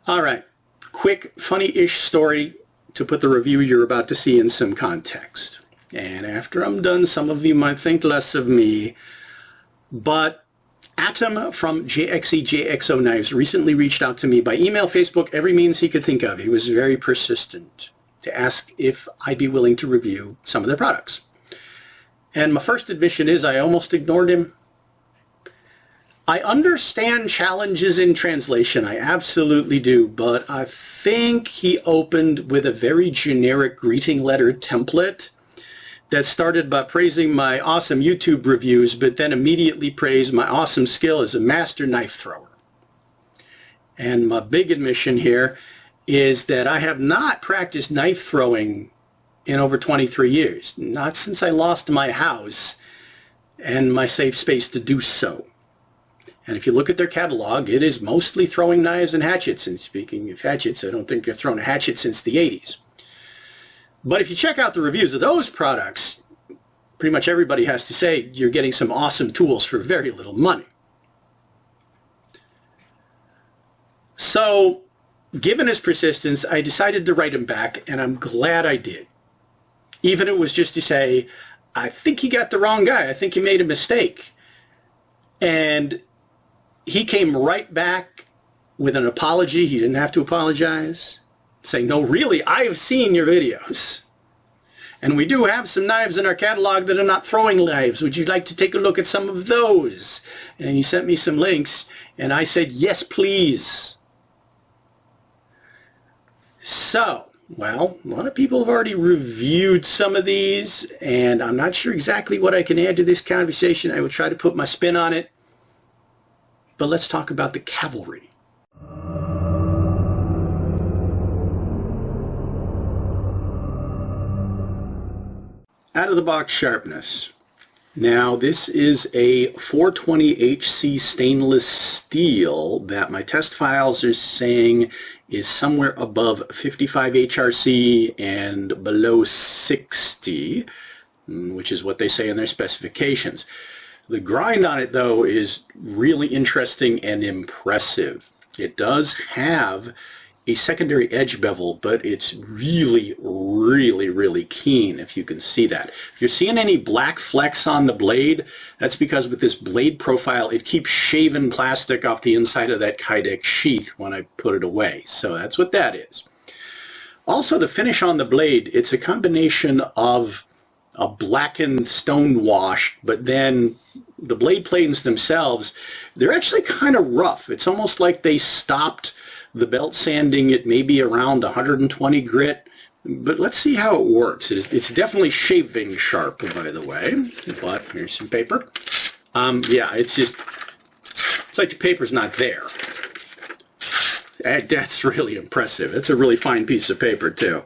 All right, quick, funny-ish story to put the review you're about to see in some context. And after I'm done, some of you might think less of me, but Atom from JXE JXO Knives recently reached out to me by email, Facebook, every means he could think of. He was very persistent to ask if I'd be willing to review some of their products. And my first admission is I almost ignored him. I understand challenges in translation, I absolutely do, but I think he opened with a very generic greeting letter template that started by praising my awesome YouTube reviews, but then immediately praised my awesome skill as a master knife thrower. And my big admission here is that I have not practiced knife throwing in over 23 years, not since I lost my house and my safe space to do so. And if you look at their catalog, it is mostly throwing knives and hatchets. And speaking of hatchets, I don't think they've thrown a hatchet since the 80s. But if you check out the reviews of those products, pretty much everybody has to say you're getting some awesome tools for very little money. So, given his persistence, I decided to write him back, and I'm glad I did. Even if it was just to say, I think he got the wrong guy. I think he made a mistake. And he came right back with an apology. He didn't have to apologize. Saying, no, really, I've seen your videos. And we do have some knives in our catalog that are not throwing knives. Would you like to take a look at some of those? And he sent me some links, and I said, yes, please. So, well, a lot of people have already reviewed some of these, and I'm not sure exactly what I can add to this conversation. I will try to put my spin on it. But let's talk about the Cavalry. Out-of-the-box sharpness. Now, this is a 420HC stainless steel that my test files are saying is somewhere above 55 HRC and below 60, which is what they say in their specifications. The grind on it, though, is really interesting and impressive. It does have a secondary edge bevel, but it's really, really keen, if you can see that. If you're seeing any black flecks on the blade, that's because with this blade profile, it keeps shaving plastic off the inside of that Kydex sheath when I put it away. So that's what that is. Also, the finish on the blade, it's a combination of a blackened stone wash, but then the blade planes themselves, they're actually kind of rough. It's almost like they stopped the belt sanding at maybe around 120 grit, but let's see how it works. It's definitely shaving sharp, by the way, but here's some paper. Yeah, it's like the paper's not there. That's really impressive. It's a really fine piece of paper, too.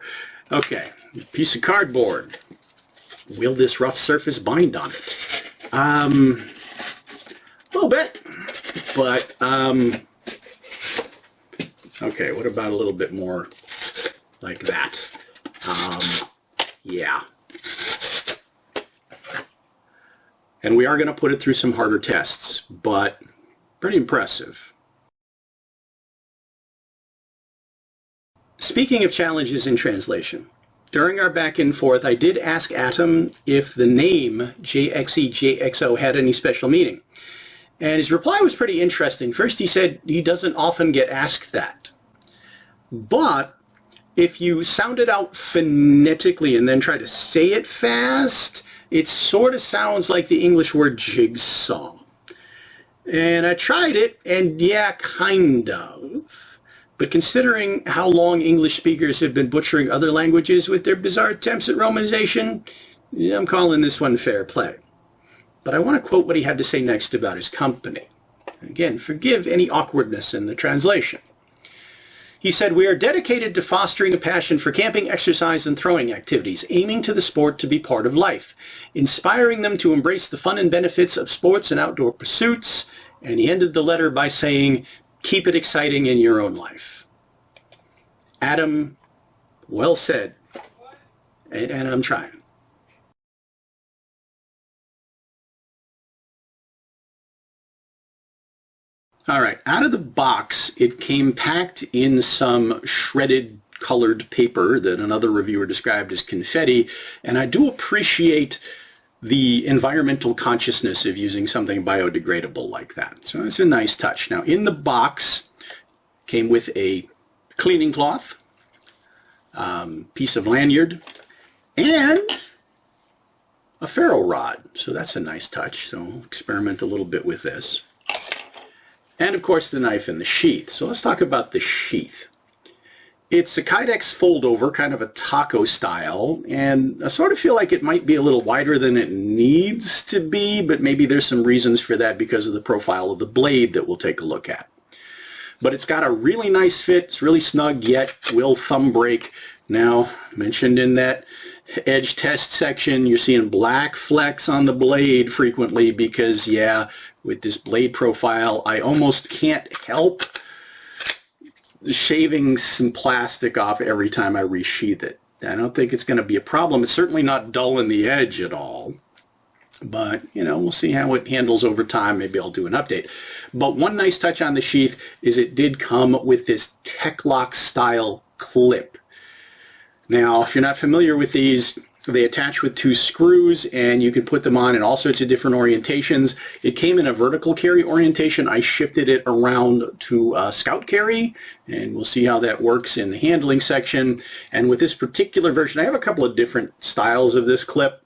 Okay, piece of cardboard. Will this rough surface bind on it? A little bit, but okay, what about a little bit more like that? Yeah. And we are going to put it through some harder tests, but pretty impressive. Speaking of challenges in translation, during our back and forth, I did ask Atom if the name JXE JXO had any special meaning. And his reply was pretty interesting. First, he said he doesn't often get asked that. But if you sound it out phonetically and then try to say it fast, it sort of sounds like the English word jigsaw. And I tried it, and yeah, kind of. But considering how long English speakers have been butchering other languages with their bizarre attempts at romanization, I'm calling this one fair play. But I want to quote what he had to say next about his company. Again, forgive any awkwardness in the translation. He said, "We are dedicated to fostering a passion for camping, exercise, and throwing activities, aiming to the sport to be part of life, inspiring them to embrace the fun and benefits of sports and outdoor pursuits." And he ended the letter by saying, keep it exciting in your own life. Adam, well said, and I'm trying. All right, out of the box, it came packed in some shredded colored paper that another reviewer described as confetti, and I do appreciate the environmental consciousness of using something biodegradable like that. So it's a nice touch. Now, in the box came with a cleaning cloth, piece of lanyard, and a ferro rod. So that's a nice touch. So we'll experiment a little bit with this. And of course the knife and the sheath. So let's talk about the sheath. It's a Kydex fold over, kind of a taco style, and I sort of feel like it might be a little wider than it needs to be, but maybe there's some reasons for that because of the profile of the blade that we'll take a look at. But it's got a really nice fit, it's really snug, yet will thumb break. Now, mentioned in that edge test section, you're seeing black flecks on the blade frequently because, yeah, with this blade profile, I almost can't help shaving some plastic off every time I resheath it. I don't think it's going to be a problem. It's certainly not dull in the edge at all. But, you know, we'll see how it handles over time. Maybe I'll do an update. But one nice touch on the sheath is it did come with this Tech-Lock style clip. Now, if you're not familiar with these, they attach with 2 screws and you can put them on in all sorts of different orientations. It came in a vertical carry orientation. I shifted it around to scout carry, and we'll see how that works in the handling section. And with this particular version, I have a couple of different styles of this clip.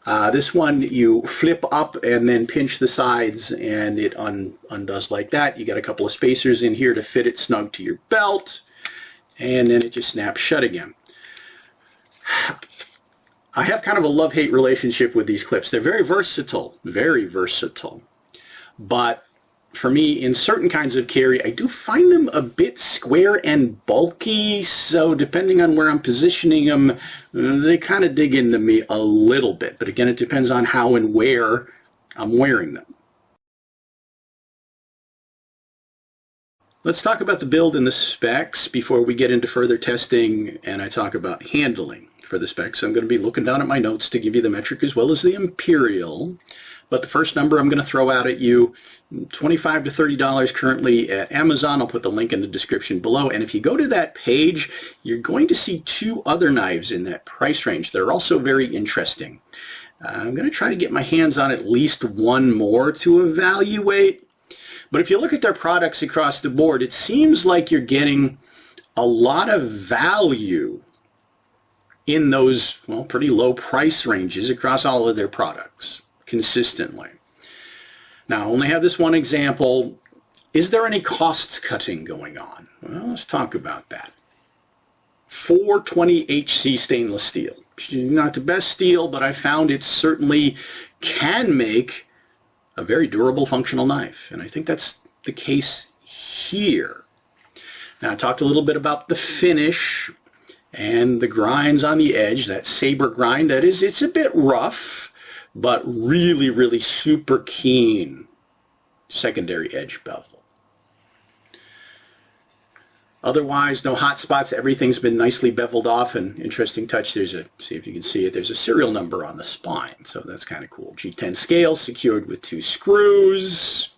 This one you flip up and then pinch the sides and it undoes like that. You got a couple of spacers in here to fit it snug to your belt, and then it just snaps shut again. I have kind of a love-hate relationship with these clips. They're very versatile, but for me, in certain kinds of carry, I do find them a bit square and bulky, so depending on where I'm positioning them, they kind of dig into me a little bit. But again, it depends on how and where I'm wearing them. Let's talk about the build and the specs before we get into further testing and I talk about handling for the specs. I'm going to be looking down at my notes to give you the metric as well as the imperial. But the first number I'm going to throw out at you, $25 to $30 currently at Amazon. I'll put the link in the description below. And if you go to that page, you're going to see 2 other knives in that price range. They're also very interesting. I'm going to try to get my hands on at least one more to evaluate. But if you look at their products across the board, it seems like you're getting a lot of value in those, well, pretty low price ranges across all of their products consistently. Now, I only have this one example. Is there any cost cutting going on? Well, let's talk about that. 420HC stainless steel. Not the best steel, but I found it certainly can make a very durable functional knife, and I think that's the case here. Now, I talked a little bit about the finish and the grinds on the edge, that saber grind. That is, it's a bit rough, but really, really super keen secondary edge bevel. Otherwise, no hot spots. Everything's been nicely beveled off. And interesting touch, there's a, see if you can see it, there's a serial number on the spine. So that's kind of cool. G10 scale secured with 2 screws.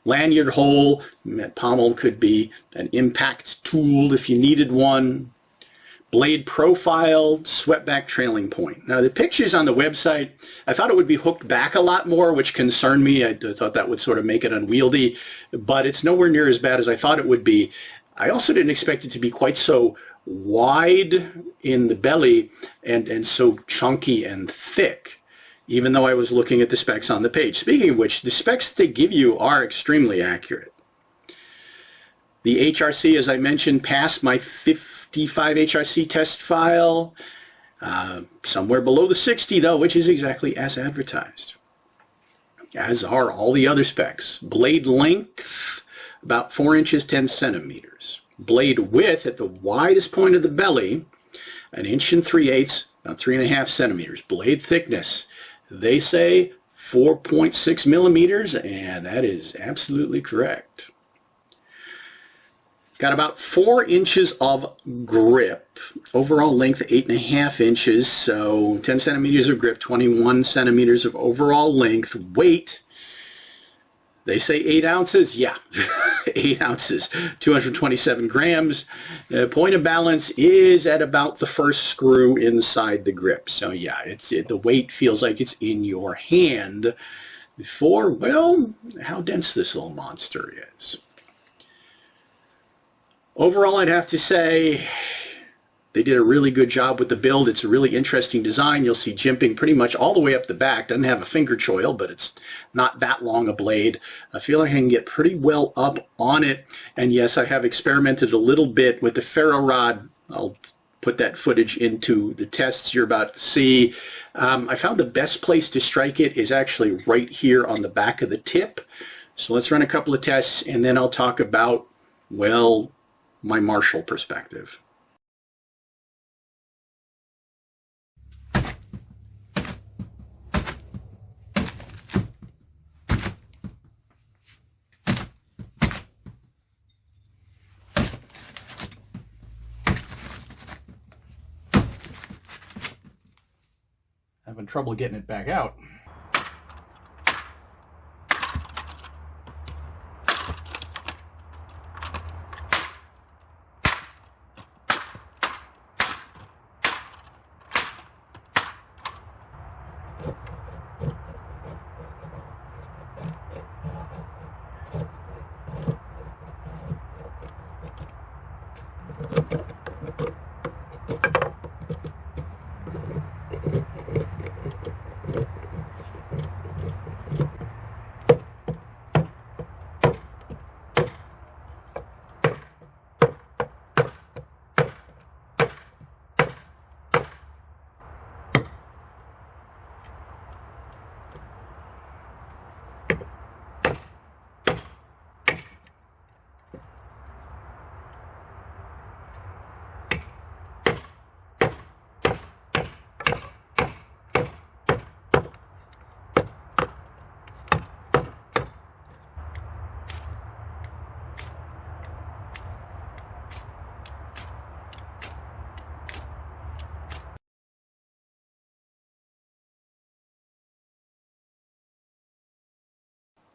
Lanyard hole. That pommel could be an impact tool if you needed one. Blade profile, swept-back trailing point. Now, the pictures on the website, I thought it would be hooked back a lot more, which concerned me. I thought that would sort of make it unwieldy, but it's nowhere near as bad as I thought it would be. I also didn't expect it to be quite so wide in the belly and so chunky and thick, even though I was looking at the specs on the page. Speaking of which, the specs that they give you are extremely accurate. The HRC, as I mentioned, passed my 55 HRC test file, somewhere below the 60 though, which is exactly as advertised, as are all the other specs. Blade length, about 4 inches, 10 centimeters. Blade width at the widest point of the belly, 1 3/8 inches, about 3.5 centimeters. Blade thickness, they say 4.6 millimeters, and that is absolutely correct. Got about 4 inches of grip. Overall length 8.5 inches, so 10 centimeters of grip, 21 centimeters of overall length. Weight, They say 8 ounces. Yeah, 8 ounces, 227 grams. The point of balance is at about the first screw inside the grip. So yeah, the weight feels like it's in your hand for, well, how dense this little monster is. Overall, I'd have to say they did a really good job with the build. It's a really interesting design. You'll see jimping pretty much all the way up the back. Doesn't have a finger choil, but it's not that long a blade. I feel like I can get pretty well up on it. And yes, I have experimented a little bit with the ferro rod. I'll put that footage into the tests you're about to see. I found the best place to strike it is actually right here on the back of the tip. So let's run a couple of tests, and then I'll talk about, well, my martial perspective. Having trouble getting it back out.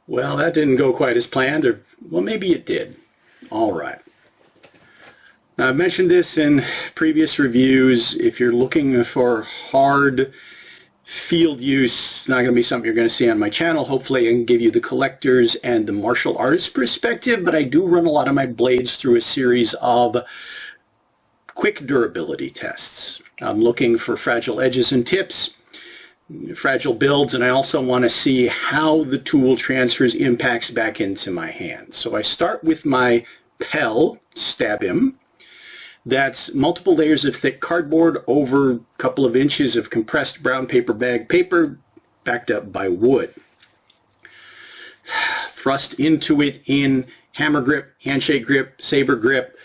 Well, that didn't go quite as planned, or well, maybe it did. All right. Now, I've mentioned this in previous reviews. If you're looking for hard field use, it's not going to be something you're going to see on my channel. Hopefully I can give you the collector's and the martial arts perspective, but I do run a lot of my blades through a series of quick durability tests. I'm looking for fragile edges and tips, fragile builds, and I also want to see how the tool transfers impacts back into my hand. So I start with my Pell Stab M. That's multiple layers of thick cardboard over a couple of inches of compressed brown paper bag paper backed up by wood. Thrust into it in hammer grip, handshake grip, saber grip.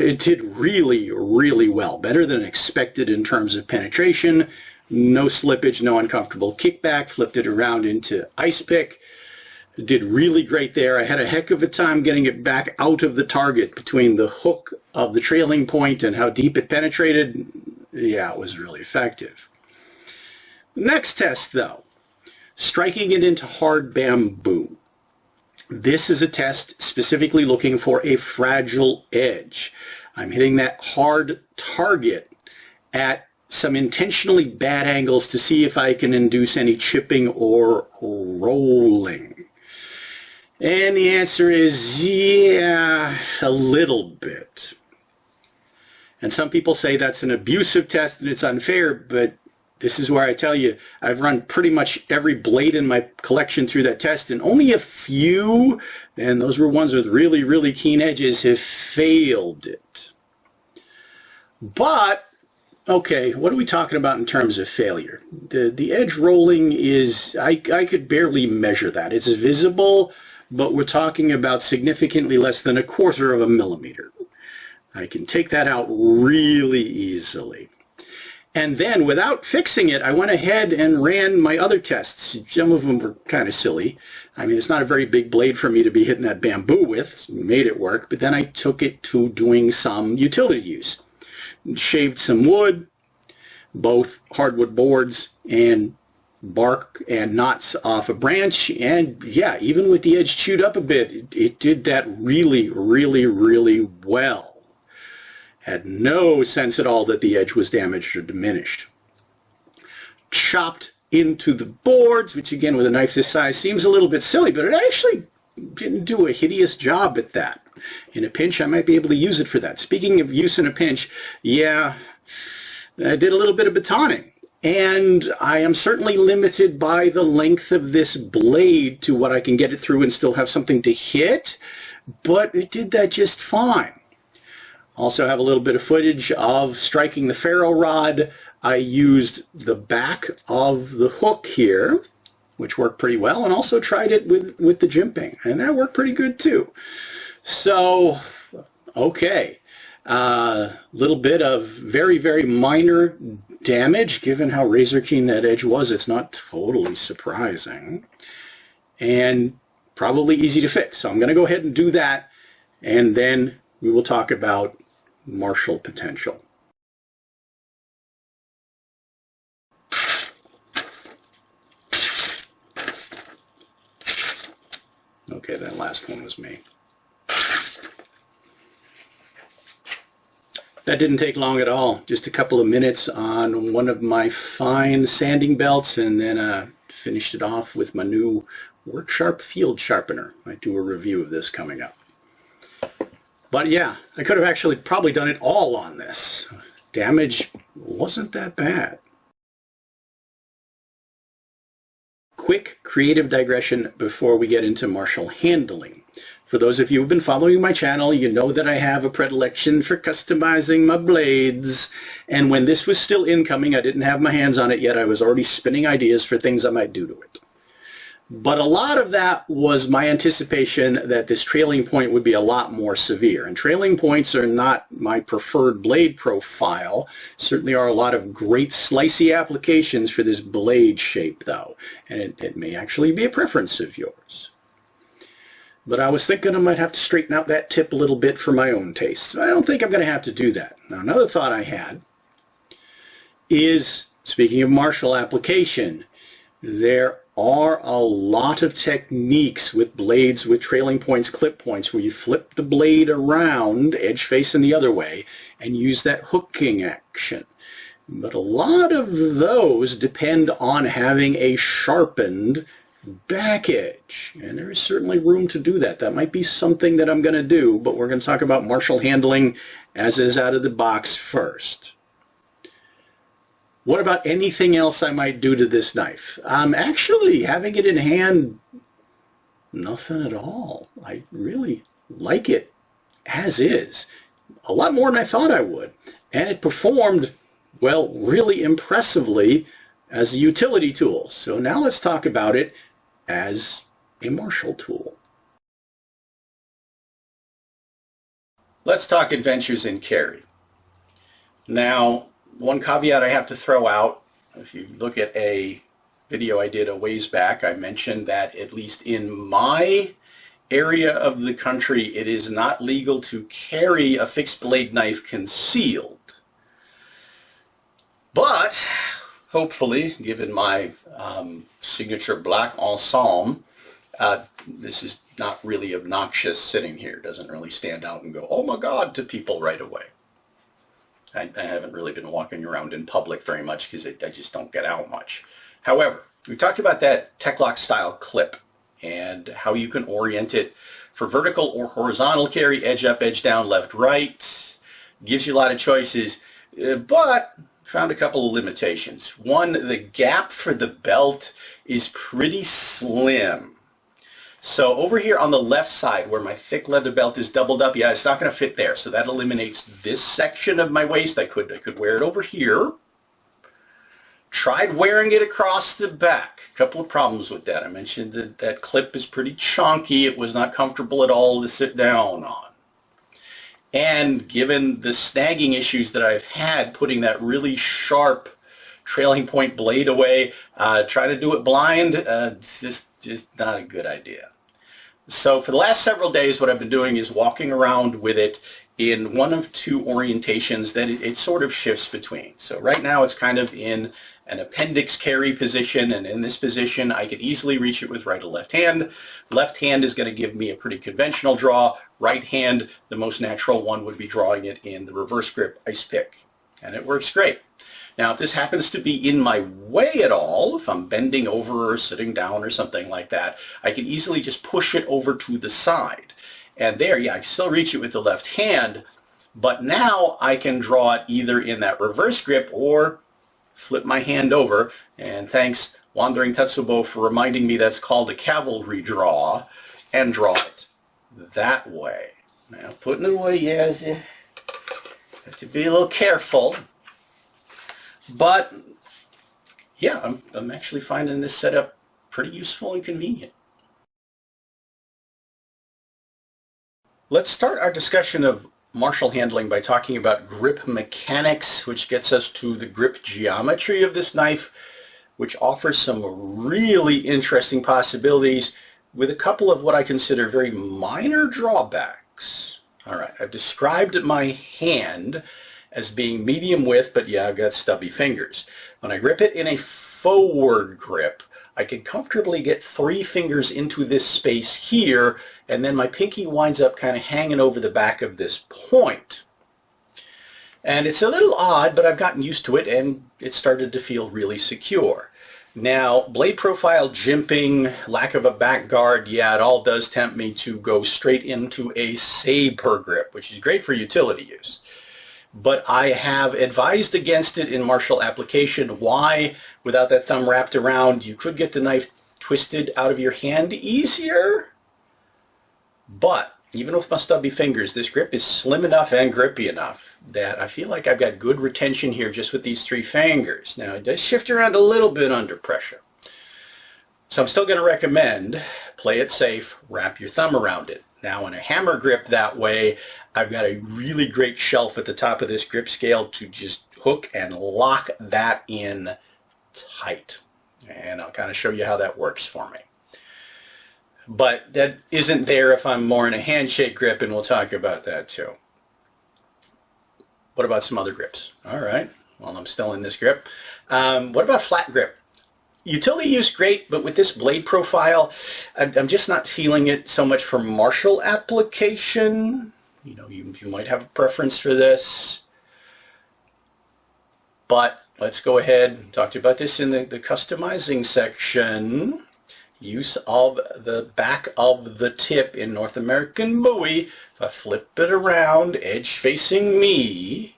It did really, really well. Better than expected in terms of penetration. No slippage, no uncomfortable kickback. Flipped it around into ice pick. Did really great there. I had a heck of a time getting it back out of the target between the hook of the trailing point and how deep it penetrated. Yeah, it was really effective. Next test, though, striking it into hard bamboo. This is a test specifically looking for a fragile edge. I'm hitting that hard target at some intentionally bad angles to see if I can induce any chipping or rolling. And the answer is, yeah, a little bit. And some people say that's an abusive test and it's unfair, but this is where I tell you, I've run pretty much every blade in my collection through that test, and only a few, and those were ones with really, really keen edges, have failed it. But okay, what are we talking about in terms of failure? The edge rolling is, I could barely measure that. It's visible, but we're talking about significantly less than 1/4 of a millimeter. I can take that out really easily. And then, without fixing it, I went ahead and ran my other tests. Some of them were kind of silly. I mean, it's not a very big blade for me to be hitting that bamboo with. So made it work, but then I took it to doing some utility use. Shaved some wood, both hardwood boards and bark and knots off a branch, and yeah, even with the edge chewed up a bit, it did that really, really, really well. Had no sense at all that the edge was damaged or diminished. Chopped into the boards, which again with a knife this size seems a little bit silly, but it actually didn't do a hideous job at that. In a pinch, I might be able to use it for that. Speaking of use in a pinch, yeah, I did a little bit of batoning. And I am certainly limited by the length of this blade to what I can get it through and still have something to hit, but it did that just fine. Also have a little bit of footage of striking the ferro rod. I used the back of the hook here, which worked pretty well, and also tried it with the jimping, and that worked pretty good too. So, okay, little bit of very, very minor damage, given how razor keen that edge was. It's not totally surprising, and probably easy to fix. So I'm going to go ahead and do that, and then we will talk about martial potential. Okay, that last one was me. That didn't take long at all. Just a couple of minutes on one of my fine sanding belts, and then finished it off with my new Work Sharp field sharpener. I might do a review of this coming up. But yeah, I could have actually probably done it all on this. Damage wasn't that bad. Quick creative digression before we get into martial handling. For those of you who've been following my channel, you know that I have a predilection for customizing my blades. And when this was still incoming, I didn't have my hands on it yet. I was already spinning ideas for things I might do to it. But a lot of that was my anticipation that this trailing point would be a lot more severe. And trailing points are not my preferred blade profile. Certainly are a lot of great slicey applications for this blade shape, though. And it may actually be a preference of yours. But I was thinking I might have to straighten out that tip a little bit for my own taste. I don't think I'm going to have to do that. Now, another thought I had is, speaking of martial application, there are a lot of techniques with blades with trailing points, clip points, where you flip the blade around, edge facing the other way, and use that hooking action. But a lot of those depend on having a sharpened back edge, and there is certainly room to do that. That might be something that I'm going to do, but we're going to talk about martial handling as is out of the box first. What about anything else I might do to this knife? Actually, having it in hand, nothing at all. I really like it as is. A lot more than I thought I would. And it performed, well, really impressively as a utility tool. So now let's talk about it as a martial tool. Let's talk adventures in carry. Now, one caveat I have to throw out, if you look at a video I did a ways back, I mentioned that at least in my area of the country, it is not legal to carry a fixed blade knife concealed. But hopefully, given my signature black ensemble, this is not really obnoxious sitting here. It doesn't really stand out and go, oh my God, to people right away. I haven't really been walking around in public very much because I just don't get out much. However, we talked about that Tech-Lock style clip and how you can orient it for vertical or horizontal carry, edge up, edge down, left, right. Gives you a lot of choices, but found a couple of limitations. One, the gap for the belt is pretty slim. So over here on the left side where my thick leather belt is doubled up, yeah, it's not going to fit there. So that eliminates this section of my waist. I could wear it over here. Tried wearing it across the back. A couple of problems with that. I mentioned that that clip is pretty chonky. It was not comfortable at all to sit down on. And given the snagging issues that I've had putting that really sharp trailing point blade away, try to do it blind, it's just not a good idea. So for the last several days, what I've been doing is walking around with it in one of two orientations that it sort of shifts between. So right now it's kind of in an appendix carry position, and in this position I could easily reach it with right or left hand. Left hand is going to give me a pretty conventional draw. Right hand, the most natural one, would be drawing it in the reverse grip ice pick, and it works great. Now if this happens to be in my way at all, if I'm bending over or sitting down or something like that, I can easily just push it over to the side. And there, yeah, I can still reach it with the left hand, but now I can draw it either in that reverse grip or flip my hand over. And thanks, Wandering Tetsubo, for reminding me that's called a cavalry draw, and draw it that way. Now, putting it away, yes, you have to be a little careful. But, yeah, I'm actually finding this setup pretty useful and convenient. Let's start our discussion of martial handling by talking about grip mechanics, which gets us to the grip geometry of this knife, which offers some really interesting possibilities with a couple of what I consider very minor drawbacks. All right, I've described my hand as being medium width, but yeah, I've got stubby fingers. When I grip it in a forward grip, I can comfortably get 3 fingers into this space here, and then my pinky winds up kind of hanging over the back of this point. And it's a little odd, but I've gotten used to it, and it started to feel really secure. Now, blade profile, jimping, lack of a back guard, yeah, it all does tempt me to go straight into a saber grip, which is great for utility use. But I have advised against it in martial application. Why? Without that thumb wrapped around, you could get the knife twisted out of your hand easier. But even with my stubby fingers, this grip is slim enough and grippy enough that I feel like I've got good retention here just with these 3 fingers. Now, it does shift around a little bit under pressure. So I'm still going to recommend play it safe, wrap your thumb around it. Now, in a hammer grip that way, I've got a really great shelf at the top of this grip scale to just hook and lock that in tight. And I'll kind of show you how that works for me. But that isn't there if I'm more in a handshake grip, and we'll talk about that too. What about some other grips? All right, well, I'm still in this grip. What about flat grip? Utility use great, but with this blade profile, I'm just not feeling it so much for martial application. You know, you might have a preference for this. But let's go ahead and talk to you about this in the customizing section. Use of the back of the tip in North American Bowie. If I flip it around, edge facing me,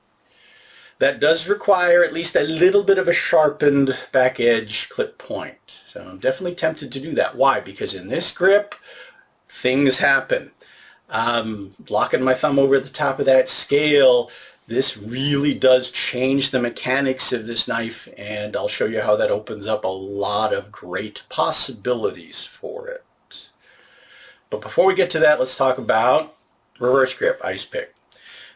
that does require at least a little bit of a sharpened back edge clip point. So I'm definitely tempted to do that. Why? Because in this grip, things happen. Locking my thumb over the top of that scale, this really does change the mechanics of this knife, and I'll show you how that opens up a lot of great possibilities for it. But before we get to that, let's talk about reverse grip, ice pick.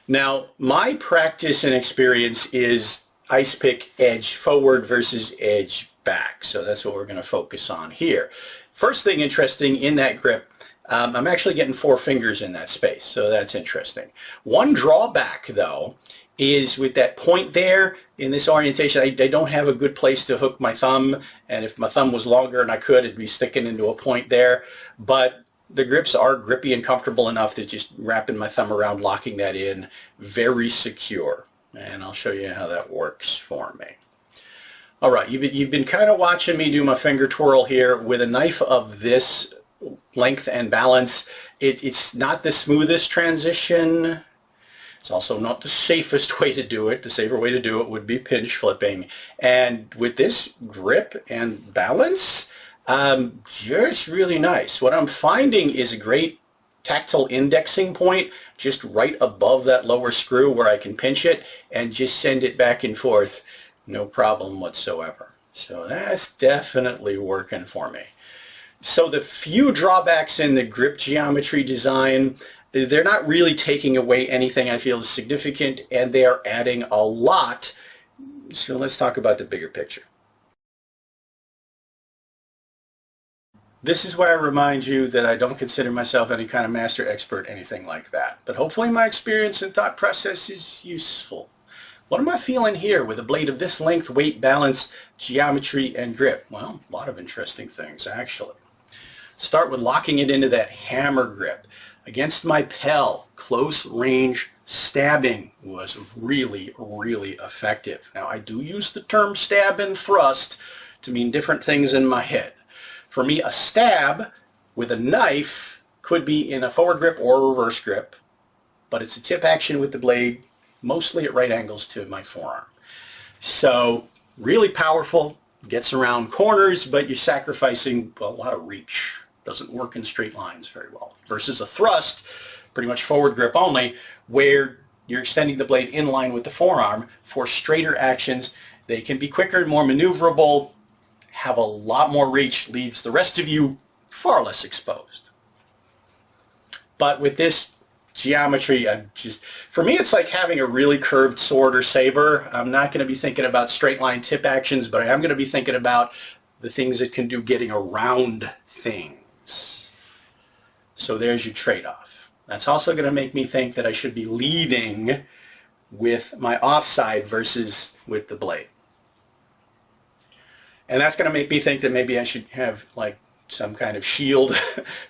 Now, my practice and experience is ice pick edge forward versus edge back. So that's what we're going to focus on here. First thing interesting in that grip, I'm actually getting 4 fingers in that space, so that's interesting. One drawback, though, is with that point there in this orientation, I don't have a good place to hook my thumb, and if my thumb was longer and I could, it'd be sticking into a point there. But the grips are grippy and comfortable enough that just wrapping my thumb around, locking that in, very secure. And I'll show you how that works for me. All right, you've been kind of watching me do my finger twirl here with a knife of this length and balance. It's not the smoothest transition. It's also not the safest way to do it. The safer way to do it would be pinch flipping. And with this grip and balance, just really nice. What I'm finding is a great tactile indexing point just right above that lower screw where I can pinch it and just send it back and forth, no problem whatsoever. So that's definitely working for me. So the few drawbacks in the grip geometry design, they're not really taking away anything I feel is significant, and they are adding a lot. So let's talk about the bigger picture. This is why I remind you that I don't consider myself any kind of master expert, anything like that. But hopefully my experience and thought process is useful. What am I feeling here with a blade of this length, weight, balance, geometry, and grip? Well, a lot of interesting things, actually. Start with locking it into that hammer grip. Against my Pel, close range stabbing was really, really effective. Now, I do use the term stab and thrust to mean different things in my head. For me, a stab with a knife could be in a forward grip or a reverse grip, but it's a tip action with the blade, mostly at right angles to my forearm. So really powerful, gets around corners, but you're sacrificing a lot of reach. Doesn't work in straight lines very well. Versus a thrust, pretty much forward grip only, where you're extending the blade in line with the forearm for straighter actions. They can be quicker and more maneuverable, have a lot more reach, leaves the rest of you far less exposed. But with this geometry, for me it's like having a really curved sword or saber. I'm not going to be thinking about straight line tip actions, but I am going to be thinking about the things it can do getting around things. So there's your trade-off. That's also going to make me think that I should be leading with my offside versus with the blade. And that's going to make me think that maybe I should have like some kind of shield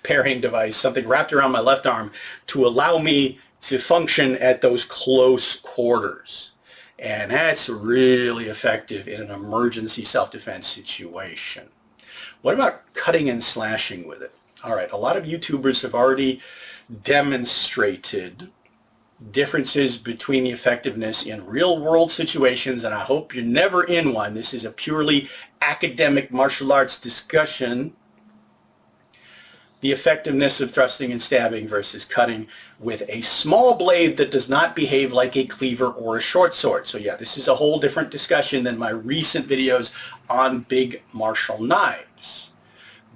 pairing device, something wrapped around my left arm to allow me to function at those close quarters. And that's really effective in an emergency self-defense situation. What about cutting and slashing with it? All right, a lot of YouTubers have already demonstrated differences between the effectiveness in real-world situations, and I hope you're never in one. This is a purely academic martial arts discussion. The effectiveness of thrusting and stabbing versus cutting with a small blade that does not behave like a cleaver or a short sword. So yeah, this is a whole different discussion than my recent videos on big martial knives.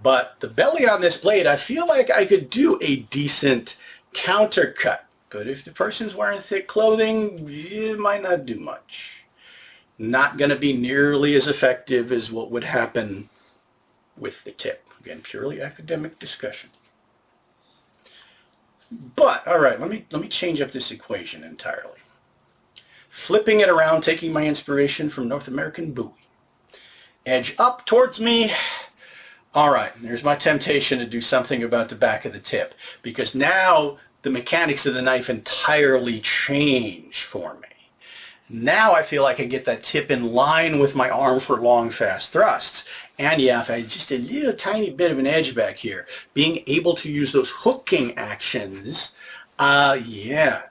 But the belly on this blade, I feel like I could do a decent counter cut. But if the person's wearing thick clothing, it might not do much. Not going to be nearly as effective as what would happen with the tip. Again, purely academic discussion. But, all right, let me change up this equation entirely. Flipping it around, taking my inspiration from North American Bowie. Edge up towards me. All right, there's my temptation to do something about the back of the tip, because now the mechanics of the knife entirely change for me. Now I feel like I get that tip in line with my arm for long, fast thrusts. And yeah, if I had just a little tiny bit of an edge back here, being able to use those hooking actions, yeah,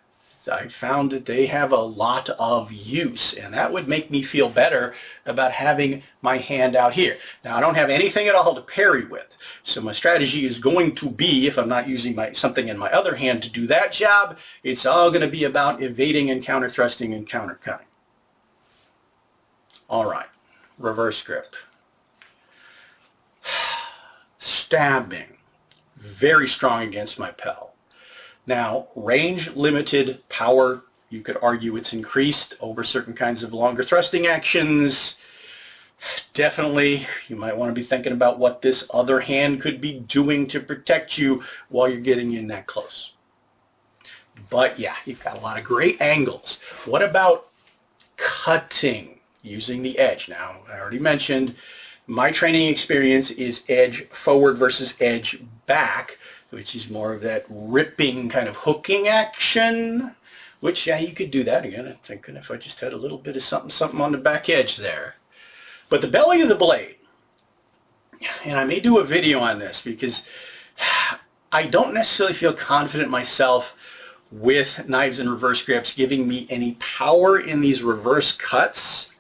I found that they have a lot of use, and that would make me feel better about having my hand out here. Now, I don't have anything at all to parry with, so my strategy is going to be, if I'm not using something in my other hand to do that job, it's all going to be about evading and counter thrusting and counter cutting. All right, reverse grip. Stabbing, very strong against my Pel. Now, range limited, power, you could argue it's increased over certain kinds of longer thrusting actions. Definitely, you might want to be thinking about what this other hand could be doing to protect you while you're getting in that close. But yeah, you've got a lot of great angles. What about cutting using the edge? Now, I already mentioned my training experience is edge forward versus edge back, which is more of that ripping kind of hooking action, which, yeah, you could do that. Again, I'm thinking if I just had a little bit of something on the back edge there. But the belly of the blade, and I may do a video on this because I don't necessarily feel confident myself with knives and reverse grips giving me any power in these reverse cuts,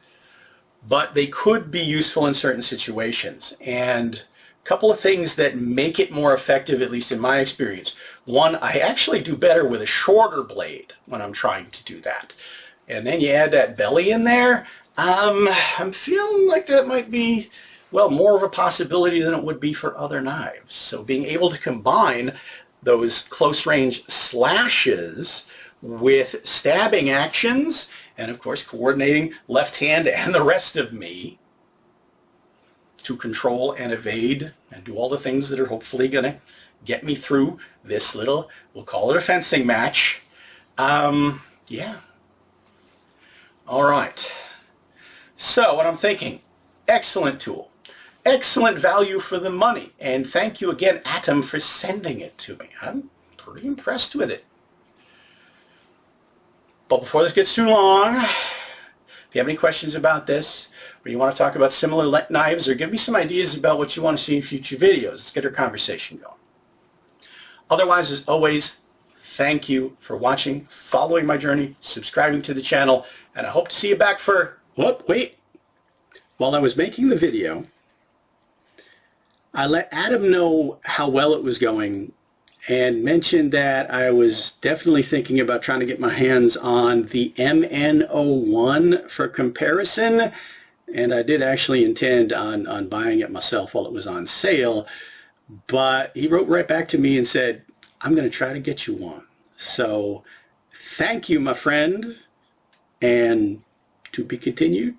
but they could be useful in certain situations. And couple of things that make it more effective, at least in my experience. One, I actually do better with a shorter blade when I'm trying to do that. And then you add that belly in there, I'm feeling like that might be, well, more of a possibility than it would be for other knives. So being able to combine those close range slashes with stabbing actions, and of course coordinating left hand and the rest of me, to control and evade and do all the things that are hopefully going to get me through this little, we'll call it a fencing match. Yeah. All right. So what I'm thinking, excellent tool, excellent value for the money, and thank you again, Atom, for sending it to me. I'm pretty impressed with it. But before this gets too long, if you have any questions about this, or you want to talk about similar knives, or give me some ideas about what you want to see in future videos, let's get our conversation going. Otherwise, as always, thank you for watching, following my journey, subscribing to the channel, and I hope to see you back for, wait. While I was making the video, I let Adam know how well it was going and mentioned that I was definitely thinking about trying to get my hands on the MN01 for comparison, and I did actually intend on buying it myself while it was on sale, but he wrote right back to me and said, I'm going to try to get you one. So thank you, my friend, and to be continued.